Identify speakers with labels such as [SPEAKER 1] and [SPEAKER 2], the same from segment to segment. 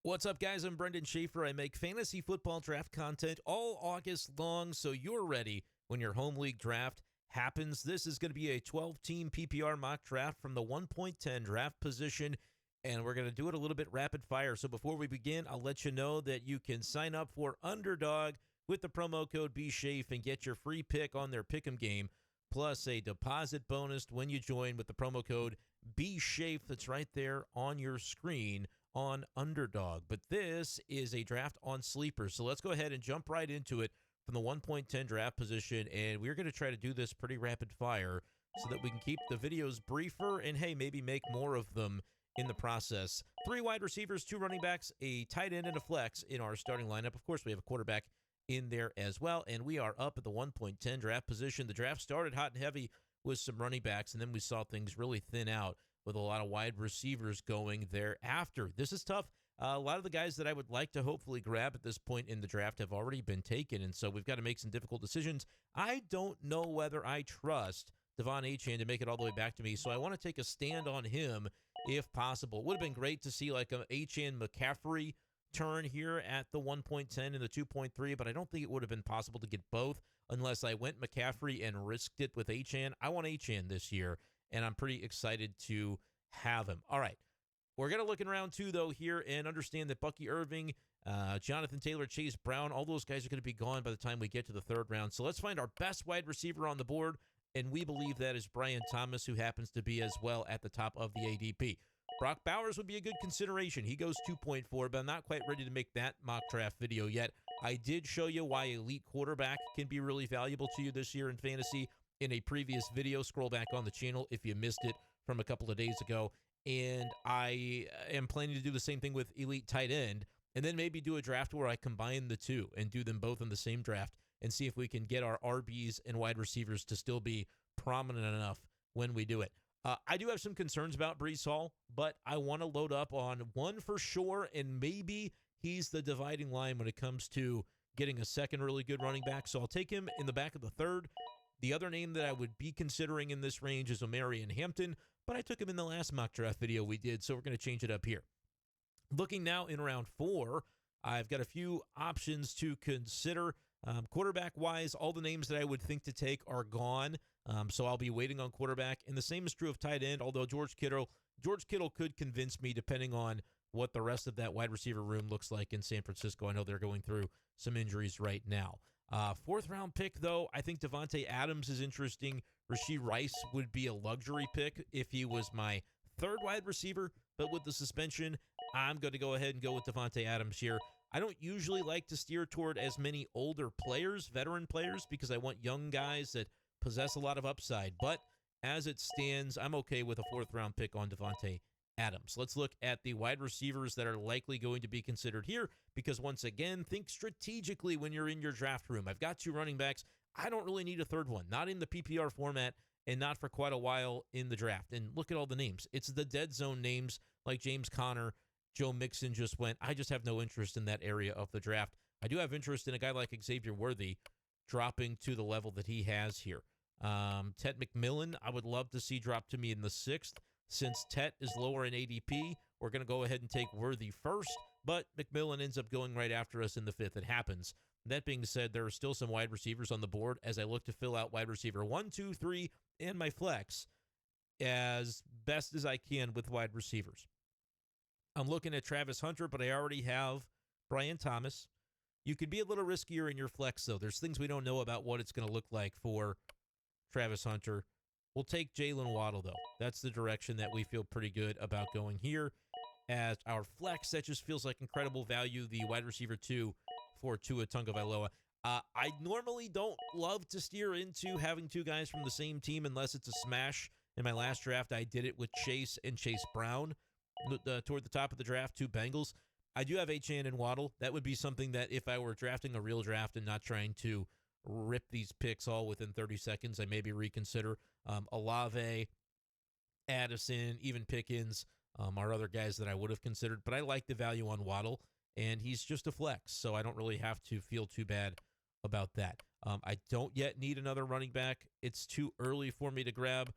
[SPEAKER 1] What's up, guys? I'm Brenden Schaeffer. I make fantasy football draft content all August long, so you're ready when your home league draft happens. This is going to be a 12-team PPR mock draft from the 1.10 draft position, and we're going to do it a little bit rapid fire. So before we begin, I'll let you know that you can sign up for Underdog with the promo code BSCHAFE and get your free pick on their pick'em game, plus a deposit bonus when you join with the promo code BSCHAFE. That's right there on your screen on Underdog. But this is a draft on sleepers, so let's go ahead and jump right into it from the 1.10 draft position, and we're going to try to do this pretty rapid fire so that we can keep the videos briefer and, hey, maybe make more of them in the process. 3 wide receivers, 2 running backs, a tight end, and a flex in our starting lineup. Of course, we have a quarterback in there as well, and we are up at the 1.10 draft position. The draft started hot and heavy with some running backs, and then we saw things really thin out with a lot of wide receivers going thereafter. This is tough. A lot of the guys that I would like to hopefully grab at this point in the draft have already been taken, and so we've got to make some difficult decisions. I don't know whether I trust De'Von Achane to make it all the way back to me, so I want to take a stand on him if possible. It would have been great to see like an Achane McCaffrey turn here at the 1.10 and the 2.3, but I don't think it would have been possible to get both unless I went McCaffrey and risked it with Achane. I want Achane this year, and I'm pretty excited to have him. All right, we're going to look in round 2, though, here and understand that Bucky Irving, Jonathan Taylor, Chase Brown, all those guys are going to be gone by the time we get to the 3rd round. So let's find our best wide receiver on the board, and we believe that is Brian Thomas, who happens to be as well at the top of the ADP. Brock Bowers would be a good consideration. He goes 2.4, but I'm not quite ready to make that mock draft video yet. I did show you why elite quarterback can be really valuable to you this year in fantasy in a previous video. Scroll back on the channel if you missed it from a couple of days ago. And I am planning to do the same thing with elite tight end, and then maybe do a draft where I combine the two and do them both in the same draft and see if we can get our RBs and wide receivers to still be prominent enough when we do it. I do have some concerns about Breece Hall, but I want to load up on one for sure, and maybe he's the dividing line when it comes to getting a second really good running back. So I'll take him in the back of the 3rd. The other name that I would be considering in this range is Omarion Hampton, but I took him in the last mock draft video we did, so we're going to change it up here. Looking now in round 4, I've got a few options to consider. Quarterback-wise, all the names that I would think to take are gone, so I'll be waiting on quarterback. And the same is true of tight end, although George Kittle could convince me depending on what the rest of that wide receiver room looks like in San Francisco. I know they're going through some injuries right now. 4th round pick, though, I think Devontae Adams is interesting. Rashee Rice would be a luxury pick if he was my 3rd wide receiver, but with the suspension, I'm going to go ahead and go with Devontae Adams here. I don't usually like to steer toward as many older players, veteran players, because I want young guys that possess a lot of upside, but as it stands, I'm okay with a 4th round pick on Devontae Adams. Let's look at the wide receivers that are likely going to be considered here, because once again, think strategically when you're in your draft room. I've got 2 running backs. I don't really need a 3rd one, not in the PPR format and not for quite a while in the draft. And look at all the names. It's the dead zone names like James Conner, Joe Mixon just went. I just have no interest in that area of the draft. I do have interest in a guy like Xavier Worthy dropping to the level that he has here. Ted McMillan, I would love to see drop to me in the 6th. Since Tet is lower in ADP, we're going to go ahead and take Worthy first, but McMillan ends up going right after us in the 5th. It happens. That being said, there are still some wide receivers on the board as I look to fill out wide receiver 1, 2, 3, and my flex as best as I can with wide receivers. I'm looking at Travis Hunter, but I already have Brian Thomas. You could be a little riskier in your flex, though. There's things we don't know about what it's going to look like for Travis Hunter. We'll take Jalen Waddle, though. That's the direction that we feel pretty good about going here. As our flex, that just feels like incredible value, the wide receiver 2 for Tua Tagovailoa. I normally don't love to steer into having 2 guys from the same team unless it's a smash. In my last draft, I did it with Chase and Chase Brown toward the top of the draft, 2 Bengals. I do have Achane and Waddle. That would be something that if I were drafting a real draft and not trying to rip these picks all within 30 seconds, I maybe reconsider. Olave, Addison, even Pickens are other guys that I would have considered. But I like the value on Waddle, and he's just a flex, so I don't really have to feel too bad about that. I don't yet need another running back. It's too early for me to grab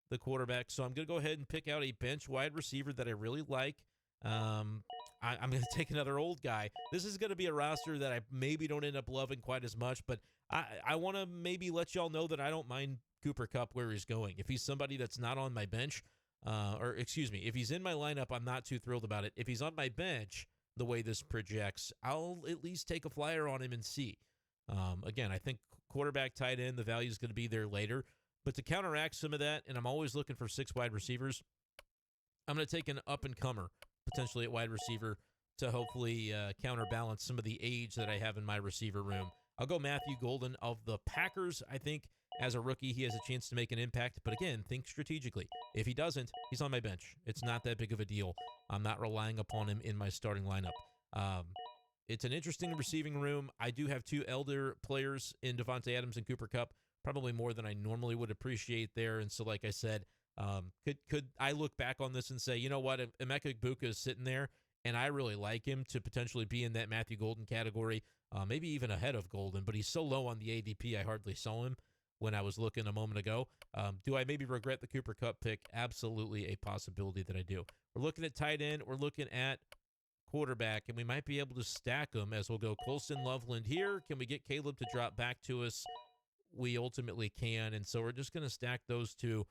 [SPEAKER 1] the quarterback, so I'm going to go ahead and pick out a bench wide receiver that I really like. I'm going to take another old guy. This is going to be a roster that I maybe don't end up loving quite as much, but I want to maybe let y'all know that I don't mind Cooper Kupp where he's going. If he's somebody that's not on my bench, or excuse me, if he's in my lineup, I'm not too thrilled about it. If he's on my bench, the way this projects, I'll at least take a flyer on him and see. Again, I think quarterback, tight end, the value is going to be there later. But to counteract some of that, and I'm always looking for 6 wide receivers, I'm going to take an up-and-comer, potentially at wide receiver, to hopefully counterbalance some of the age that I have in my receiver room. I'll go Matthew Golden of the Packers. I think as a rookie, he has a chance to make an impact. But again, think strategically. If he doesn't, he's on my bench. It's not that big of a deal. I'm not relying upon him in my starting lineup. It's an interesting receiving room. I do have 2 elder players in Davante Adams and Cooper Kupp, probably more than I normally would appreciate there. And so, like I said, could I look back on this and say, you know what, Emeka Egbuka is sitting there, and I really like him to potentially be in that Matthew Golden category, maybe even ahead of Golden, but he's so low on the ADP, I hardly saw him when I was looking a moment ago. Do I maybe regret the Cooper Kupp pick? Absolutely a possibility that I do. We're looking at tight end. We're looking at quarterback, and we might be able to stack them as we'll go Colston Loveland here. Can we get Caleb to drop back to us? We ultimately can, and so we're just going to stack those 2.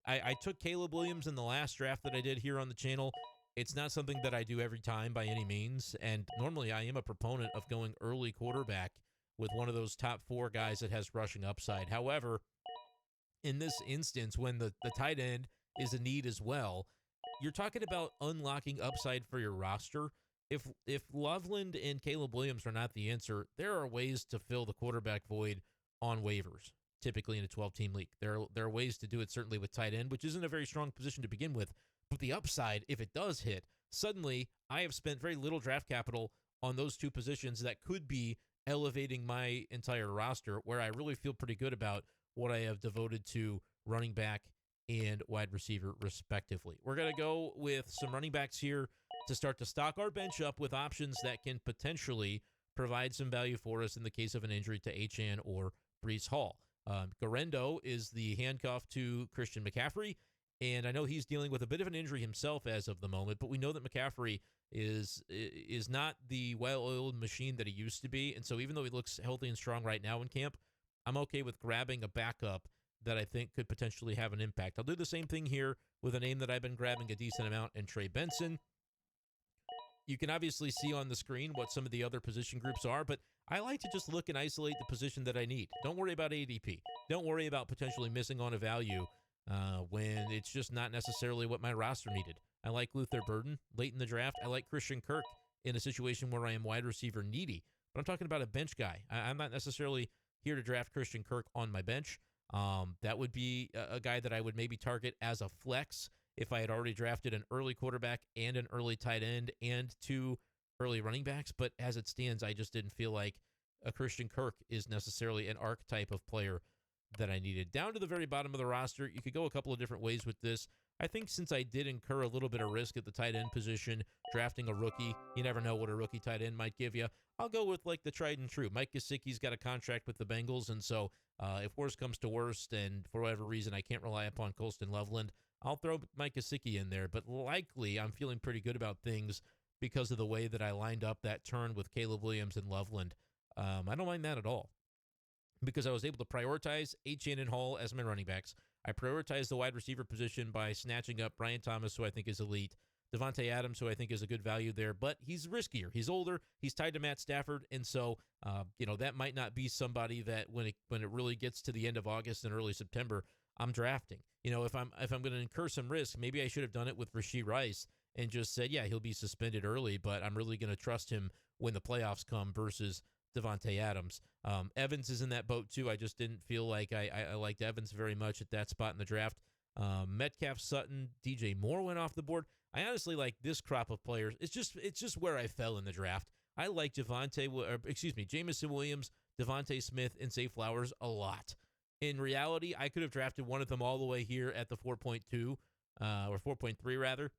[SPEAKER 1] I took Caleb Williams in the last draft that I did here on the channel. It's not something that I do every time by any means, and normally I am a proponent of going early quarterback with one of those top 4 guys that has rushing upside. However, in this instance, when the tight end is a need as well, you're talking about unlocking upside for your roster. If Loveland and Caleb Williams are not the answer, there are ways to fill the quarterback void on waivers, typically in a 12-team league. There are ways to do it, certainly with tight end, which isn't a very strong position to begin with. But the upside, if it does hit, suddenly I have spent very little draft capital on those 2 positions that could be elevating my entire roster, where I really feel pretty good about what I have devoted to running back and wide receiver, respectively. We're going to go with some running backs here to start to stock our bench up with options that can potentially provide some value for us in the case of an injury to Achane or Breece Hall. Garendo is the handcuff to Christian McCaffrey, and I know he's dealing with a bit of an injury himself as of the moment, but we know that McCaffrey is not the well-oiled machine that he used to be, and so even though he looks healthy and strong right now in camp, I'm okay with grabbing a backup that I think could potentially have an impact. I'll do the same thing here with a name that I've been grabbing a decent amount, and Trey Benson. You can obviously see on the screen what some of the other position groups are, but I like to just look and isolate the position that I need. Don't worry about ADP. Don't worry about potentially missing on a value when it's just not necessarily what my roster needed. I like Luther Burden late in the draft. I like Christian Kirk in a situation where I am wide receiver needy, but I'm talking about a bench guy. I'm not necessarily here to draft Christian Kirk on my bench. That would be a guy that I would maybe target as a flex if I had already drafted an early quarterback and an early tight end and 2 early running backs. But as it stands, I just didn't feel like a Christian Kirk is necessarily an archetype of player that I needed. Down to the very bottom of the roster, you could go a couple of different ways with this. I think since I did incur a little bit of risk at the tight end position, drafting a rookie, you never know what a rookie tight end might give you. I'll go with like the tried and true. Mike Gesicki's got a contract with the Bengals, and so if worst comes to worst and for whatever reason I can't rely upon Colston Loveland, I'll throw Mike Gesicki in there. But likely I'm feeling pretty good about things because of the way that I lined up that turn with Caleb Williams and Loveland. I don't mind that at all because I was able to prioritize Achane and Hall as my running backs. I prioritized the wide receiver position by snatching up Brian Thomas, who I think is elite, Davante Adams, who I think is a good value there, but he's riskier. He's older. He's tied to Matt Stafford, and so that might not be somebody that when it really gets to the end of August and early September, I'm drafting. If I'm going to incur some risk, maybe I should have done it with Rashee Rice and just said, yeah, he'll be suspended early, but I'm really going to trust him when the playoffs come versus Davante Adams. Evans is in that boat too. I just didn't feel like I liked Evans very much at that spot in the draft. Metcalf, Sutton, DJ Moore went off the board. I honestly like this crop of players. It's just where I fell in the draft. I like Jameson Williams, Devontae Smith, and Zay Flowers a lot. In reality, I could have drafted one of them all the way here at the 4.2 or 4.3 rather,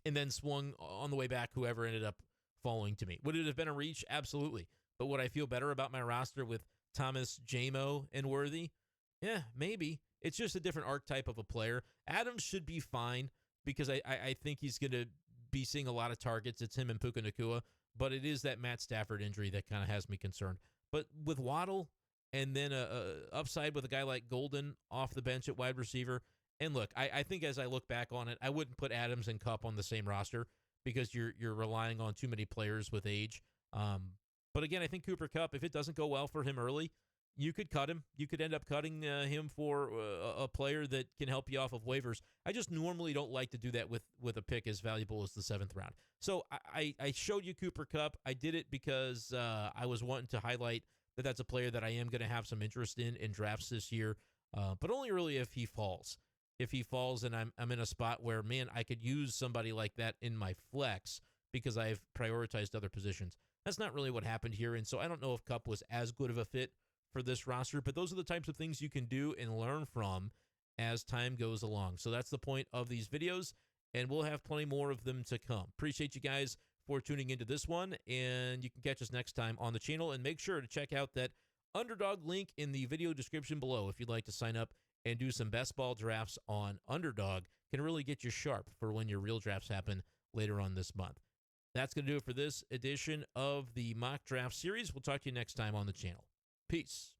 [SPEAKER 1] and then swung on the way back whoever ended up falling to me. Would it have been a reach? Absolutely. But would I feel better about my roster with Thomas, Jamo, and Worthy? Yeah, maybe. It's just a different archetype of a player. Adams should be fine because I think he's going to be seeing a lot of targets. It's him and Puka Nacua, but it is that Matt Stafford injury that kind of has me concerned. But with Waddle and then a upside with a guy like Golden off the bench at wide receiver, and look, I think as I look back on it, I wouldn't put Adams and Kupp on the same roster because you're relying on too many players with age. But again, I think Cooper Kupp, if it doesn't go well for him early, you could cut him. You could end up cutting him for a player that can help you off of waivers. I just normally don't like to do that with a pick as valuable as the 7th round. So I showed you Cooper Kupp. I did it because I was wanting to highlight that that's a player that I am going to have some interest in drafts this year, but only really if he falls. If he falls and I'm in a spot where, man, I could use somebody like that in my flex because I've prioritized other positions. That's not really what happened here, and so I don't know if Kupp was as good of a fit for this roster, but those are the types of things you can do and learn from as time goes along. So that's the point of these videos, and we'll have plenty more of them to come. Appreciate you guys for tuning into this one, and you can catch us next time on the channel, and make sure to check out that Underdog link in the video description below if you'd like to sign up and do some best ball drafts on Underdog. Can really get you sharp for when your real drafts happen later on this month. That's going to do it for this edition of the Mock Draft Series. We'll talk to you next time on the channel. Peace.